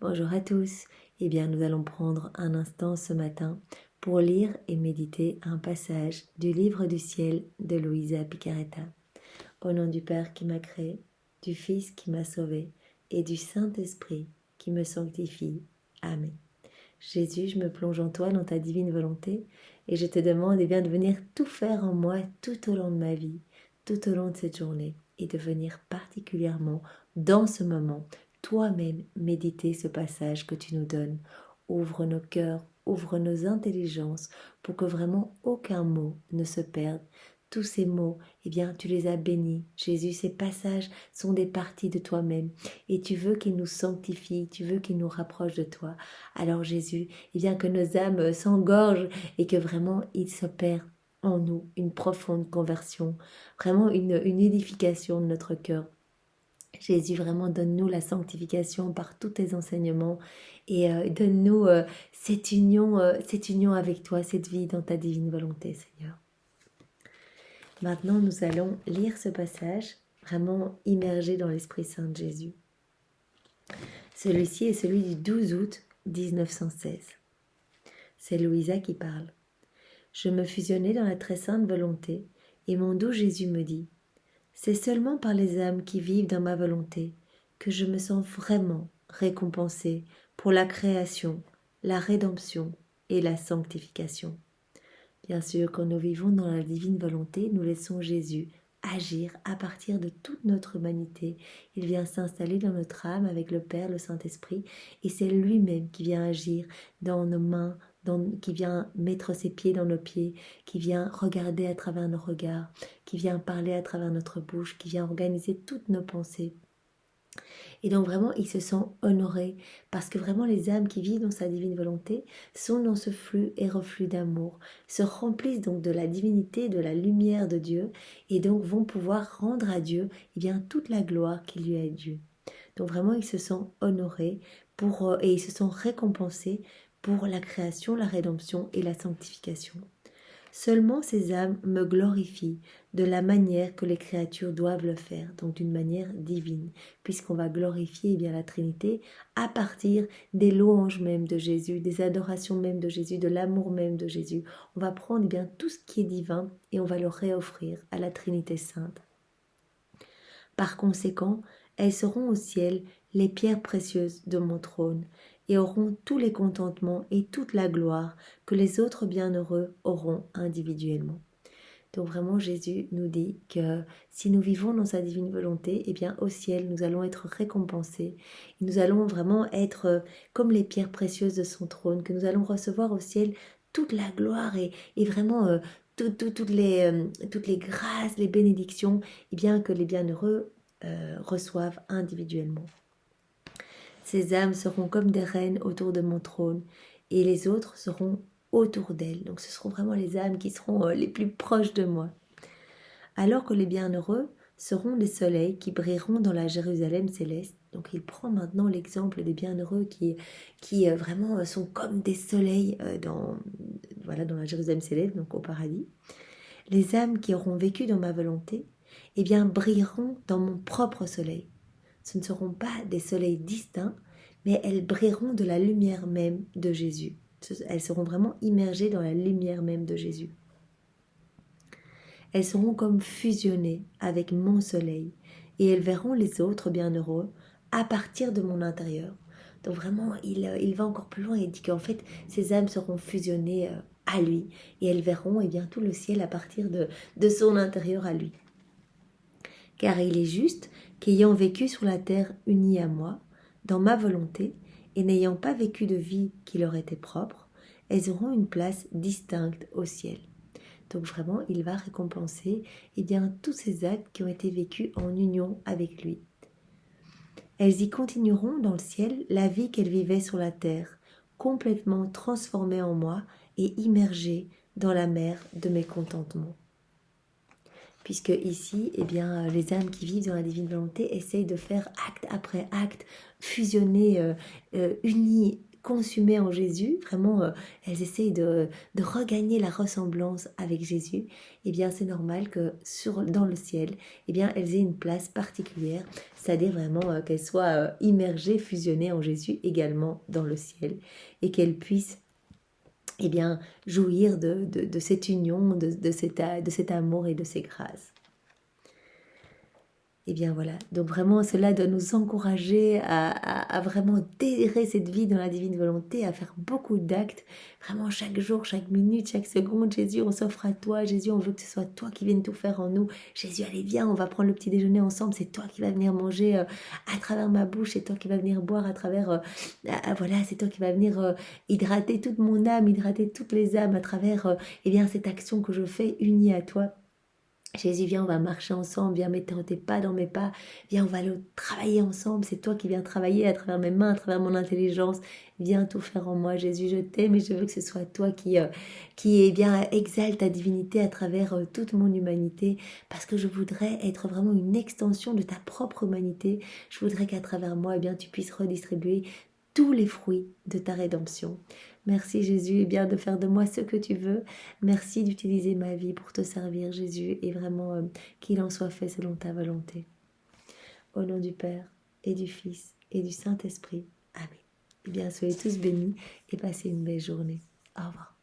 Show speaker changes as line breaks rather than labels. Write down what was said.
Bonjour à tous. Eh bien, nous allons prendre un instant ce matin pour lire et méditer un passage du Livre du ciel de Luisa Picaretta. Au nom du Père qui m'a créé, du Fils qui m'a sauvé et du Saint-Esprit qui me sanctifie. Amen. Jésus, je me plonge en toi, dans ta divine volonté, et je te demande bien, de venir tout faire en moi tout au long de ma vie, tout au long de cette journée, et de venir particulièrement dans ce moment, toi-même, méditer ce passage que tu nous donnes. Ouvre nos cœurs, ouvre nos intelligences, pour que vraiment aucun mot ne se perde. Tous ces mots, eh bien, tu les as bénis. Jésus, ces passages sont des parties de toi-même, et tu veux qu'ils nous sanctifient, tu veux qu'ils nous rapprochent de toi. Alors Jésus, eh bien, que nos âmes s'engorgent et que vraiment il s'opère en nous une profonde conversion, vraiment une édification de notre cœur. Jésus, vraiment donne-nous la sanctification par tous tes enseignements et donne-nous cette union avec toi, cette vie dans ta divine volonté, Seigneur. Maintenant, nous allons lire ce passage, vraiment immergé dans l'Esprit Saint de Jésus. Celui-ci est celui du 12 août 1916. C'est Louisa qui parle. Je me fusionnais dans la très sainte volonté, et mon doux Jésus me dit : c'est seulement par les âmes qui vivent dans ma volonté que je me sens vraiment récompensée pour la création, la rédemption et la sanctification. Bien sûr, quand nous vivons dans la divine volonté, nous laissons Jésus agir à partir de toute notre humanité. Il vient s'installer dans notre âme avec le Père, le Saint-Esprit, et c'est lui-même qui vient agir dans nos mains, qui vient mettre ses pieds dans nos pieds, qui vient regarder à travers nos regards, qui vient parler à travers notre bouche, qui vient organiser toutes nos pensées. Et donc vraiment, il se sent honoré parce que vraiment les âmes qui vivent dans sa divine volonté sont dans ce flux et reflux d'amour, se remplissent donc de la divinité, de la lumière de Dieu et donc vont pouvoir rendre à Dieu bien toute la gloire qui lui est due. Donc vraiment, il se sent honoré et il se sent récompensé pour la création, la rédemption et la sanctification. Seulement ces âmes me glorifient de la manière que les créatures doivent le faire, donc d'une manière divine, puisqu'on va glorifier bien la Trinité à partir des louanges même de Jésus, des adorations même de Jésus, de l'amour même de Jésus. On va prendre bien tout ce qui est divin et on va le réoffrir à la Trinité sainte. Par conséquent, elles seront au ciel les pierres précieuses de mon trône, et auront tous les contentements et toute la gloire que les autres bienheureux auront individuellement. Donc vraiment, Jésus nous dit que si nous vivons dans sa divine volonté, eh bien au ciel, nous allons être récompensés. Et nous allons vraiment être comme les pierres précieuses de son trône, que nous allons recevoir au ciel toute la gloire et vraiment toutes les grâces, les bénédictions, eh bien que les bienheureux reçoivent individuellement. Ces âmes seront comme des reines autour de mon trône, et les autres seront autour d'elles. Donc ce seront vraiment les âmes qui seront les plus proches de moi. Alors que les bienheureux seront des soleils qui brilleront dans la Jérusalem céleste. Donc il prend maintenant l'exemple des bienheureux qui vraiment sont comme des soleils dans la Jérusalem céleste, donc au paradis. Les âmes qui auront vécu dans ma volonté, eh bien brilleront dans mon propre soleil. Ce ne seront pas des soleils distincts, mais elles brilleront de la lumière même de Jésus. Elles seront vraiment immergées dans la lumière même de Jésus. Elles seront comme fusionnées avec mon soleil, et elles verront les autres bienheureux à partir de mon intérieur. Donc vraiment, il va encore plus loin et dit qu'en fait, ces âmes seront fusionnées à lui, et elles verront bien tout le ciel à partir de son intérieur à lui. Car il est juste qu'ayant vécu sur la terre unis à moi, dans ma volonté, et n'ayant pas vécu de vie qui leur était propre, elles auront une place distincte au ciel. Donc vraiment, il va récompenser tous ces actes qui ont été vécus en union avec lui. Elles y continueront dans le ciel la vie qu'elles vivaient sur la terre, complètement transformées en moi et immergées dans la mer de mes contentements. Puisque ici, les âmes qui vivent dans la divine volonté essayent de faire acte après acte, fusionner, unies consumées en Jésus, vraiment elles essayent de regagner la ressemblance avec Jésus, eh bien c'est normal que dans le ciel, eh bien elles aient une place particulière, c'est-à-dire vraiment qu'elles soient immergées, fusionnées en Jésus également dans le ciel, et qu'elles puissent eh bien, jouir de cette union, de cet amour et de ces grâces. Et bien voilà, donc vraiment cela doit nous encourager à vraiment désirer cette vie dans la divine volonté, à faire beaucoup d'actes, vraiment chaque jour, chaque minute, chaque seconde. Jésus, on s'offre à toi, Jésus, on veut que ce soit toi qui viennes tout faire en nous. Jésus, allez viens, on va prendre le petit déjeuner ensemble, c'est toi qui vas venir manger à travers ma bouche, c'est toi qui vas venir boire à travers, voilà, c'est toi qui vas venir hydrater toute mon âme, hydrater toutes les âmes à travers eh bien, cette action que je fais unie à toi. Jésus, viens, on va marcher ensemble, viens mettre tes pas dans mes pas, viens, on va le travailler ensemble, c'est toi qui viens travailler à travers mes mains, à travers mon intelligence, viens tout faire en moi. Jésus, je t'aime et je veux que ce soit toi qui eh bien, exalte ta divinité à travers toute mon humanité, parce que je voudrais être vraiment une extension de ta propre humanité. Je voudrais qu'à travers moi, eh bien, tu puisses redistribuer tous les fruits de ta rédemption. Merci Jésus, et bien de faire de moi ce que tu veux. Merci d'utiliser ma vie pour te servir Jésus, et vraiment qu'il en soit fait selon ta volonté. Au nom du Père et du Fils et du Saint-Esprit. Amen. Eh bien, soyez tous bénis et passez une belle journée. Au revoir.